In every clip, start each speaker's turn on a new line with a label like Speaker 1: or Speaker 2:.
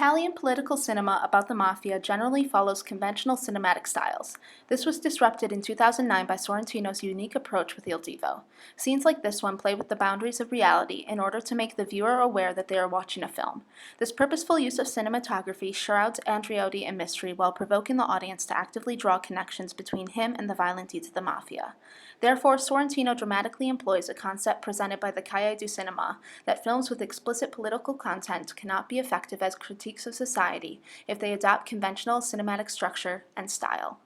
Speaker 1: Italian political cinema about the Mafia generally follows conventional cinematic styles. This was disrupted in 2009 by Sorrentino's unique approach with Il Divo. Scenes like this one play with the boundaries of reality in order to make the viewer aware that they are watching a film. This purposeful use of cinematography shrouds Andreotti in mystery while provoking the audience to actively draw connections between him and the violent deeds of the Mafia. Therefore, Sorrentino dramatically employs a concept presented by the Cahiers du Cinema that films with explicit political content cannot be effective as critiques of society if they adopt conventional cinematic structure and style.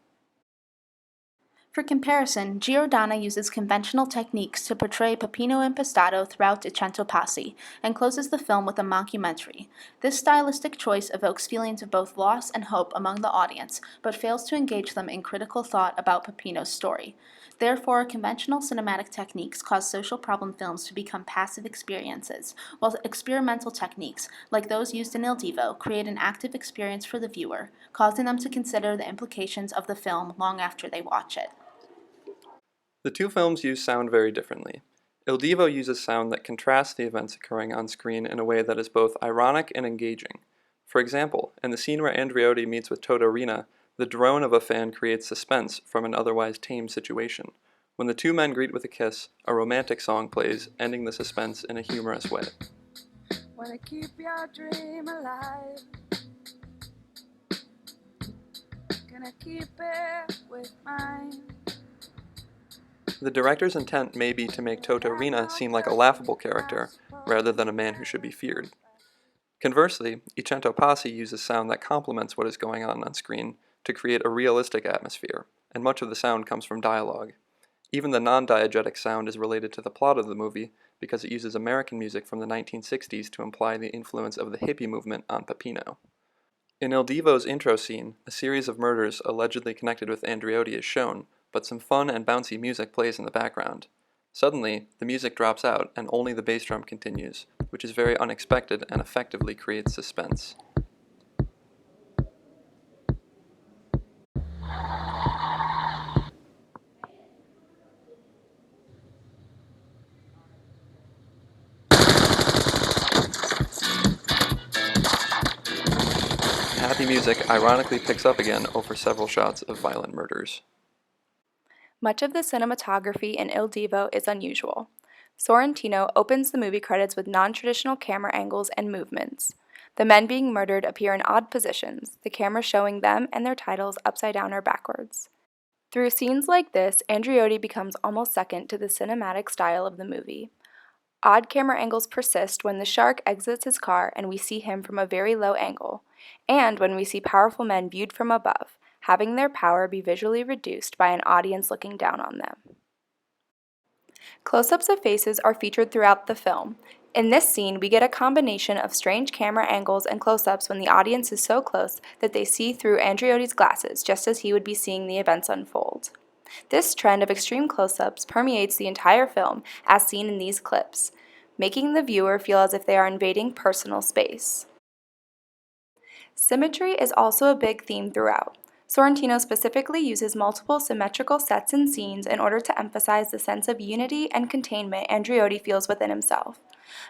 Speaker 1: For comparison, Giordana uses conventional techniques to portray Peppino Impastato throughout I Cento Passi, and closes the film with a mockumentary. This stylistic choice evokes feelings of both loss and hope among the audience, but fails to engage them in critical thought about Peppino's story. Therefore, conventional cinematic techniques cause social problem films to become passive experiences, while experimental techniques, like those used in Il Divo, create an active experience for the viewer, causing them to consider the implications of the film long after they watch it.
Speaker 2: The two films use sound very differently. Il Divo uses sound that contrasts the events occurring on screen in a way that is both ironic and engaging. For example, in the scene where Andreotti meets with Toto Rina, the drone of a fan creates suspense from an otherwise tame situation. When the two men greet with a kiss, a romantic song plays, ending the suspense in a humorous way.
Speaker 3: Wanna keep your dream alive. Gonna keep it with mine.
Speaker 2: The director's intent may be to make Toto Rina seem like a laughable character, rather than a man who should be feared. Conversely, I Cento Passi uses sound that complements what is going on screen to create a realistic atmosphere, and much of the sound comes from dialogue. Even the non-diegetic sound is related to the plot of the movie because it uses American music from the 1960s to imply the influence of the hippie movement on Peppino. In Il Divo's intro scene, a series of murders allegedly connected with Andreotti is shown, but some fun and bouncy music plays in the background. Suddenly, the music drops out and only the bass drum continues, which is very unexpected and effectively creates suspense. Happy music ironically picks up again over several shots of violent murders.
Speaker 4: Much of the cinematography in Il Divo is unusual. Sorrentino opens the movie credits with non-traditional camera angles and movements. The men being murdered appear in odd positions, the camera showing them and their titles upside down or backwards. Through scenes like this, Andreotti becomes almost second to the cinematic style of the movie. Odd camera angles persist when the shark exits his car and we see him from a very low angle, and when we see powerful men viewed from above, having their power be visually reduced by an audience looking down on them. Close-ups of faces are featured throughout the film. In this scene, we get a combination of strange camera angles and close-ups when the audience is so close that they see through Andreotti's glasses, just as he would be seeing the events unfold. This trend of extreme close-ups permeates the entire film, as seen in these clips, making the viewer feel as if they are invading personal space. Symmetry is also a big theme throughout. Sorrentino specifically uses multiple symmetrical sets and scenes in order to emphasize the sense of unity and containment Andreotti feels within himself.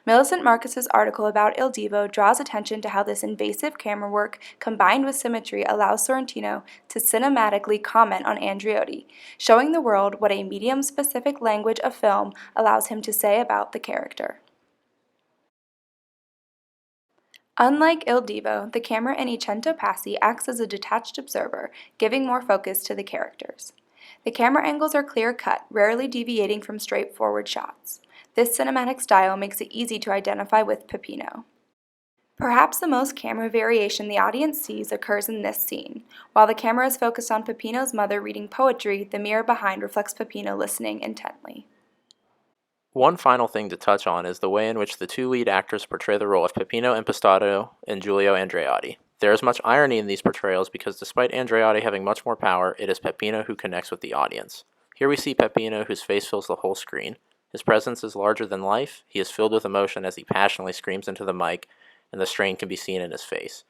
Speaker 4: Millicent Marcus's article about Il Divo draws attention to how this invasive camera work combined with symmetry allows Sorrentino to cinematically comment on Andreotti, showing the world what a medium-specific language of film allows him to say about the character. Unlike Il Divo, the camera in I Cento Passi acts as a detached observer, giving more focus to the characters. The camera angles are clear-cut, rarely deviating from straightforward shots. This cinematic style makes it easy to identify with Peppino. Perhaps the most camera variation the audience sees occurs in this scene. While the camera is focused on Peppino's mother reading poetry, the mirror behind reflects Peppino listening intently.
Speaker 5: One final thing to touch on is the way in which the two lead actors portray the role of Peppino Impastato and Giulio Andreotti. There is much irony in these portrayals because despite Andreotti having much more power, it is Peppino who connects with the audience. Here we see Peppino whose face fills the whole screen. His presence is larger than life, he is filled with emotion as he passionately screams into the mic, and the strain can be seen in his face.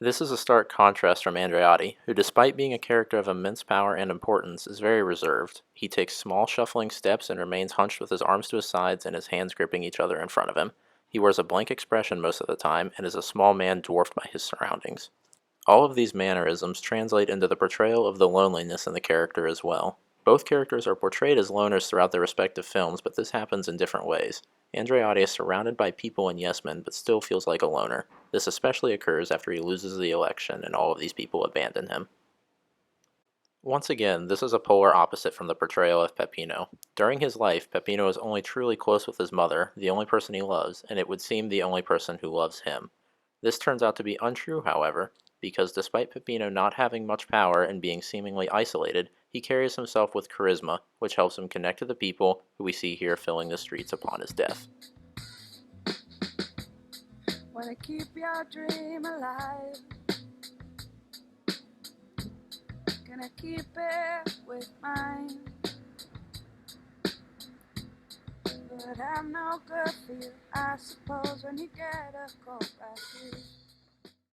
Speaker 5: This is a stark contrast from Andreotti, who despite being a character of immense power and importance, is very reserved. He takes small shuffling steps and remains hunched with his arms to his sides and his hands gripping each other in front of him. He wears a blank expression most of the time and is a small man dwarfed by his surroundings. All of these mannerisms translate into the portrayal of the loneliness in the character as well. Both characters are portrayed as loners throughout their respective films, but this happens in different ways. Andreotti is surrounded by people and yes-men, but still feels like a loner. This especially occurs after he loses the election and all of these people abandon him. Once again, this is a polar opposite from the portrayal of Peppino. During his life, Peppino is only truly close with his mother, the only person he loves, and it would seem the only person who loves him. This turns out to be untrue, however, because despite Peppino not having much power and being seemingly isolated, he carries himself with charisma, which helps him connect to the people who we see here filling the streets upon his death.
Speaker 3: Wanna keep your dream alive. Gonna keep it with mine. But I'm no good for you, I suppose, when you get a cold like you.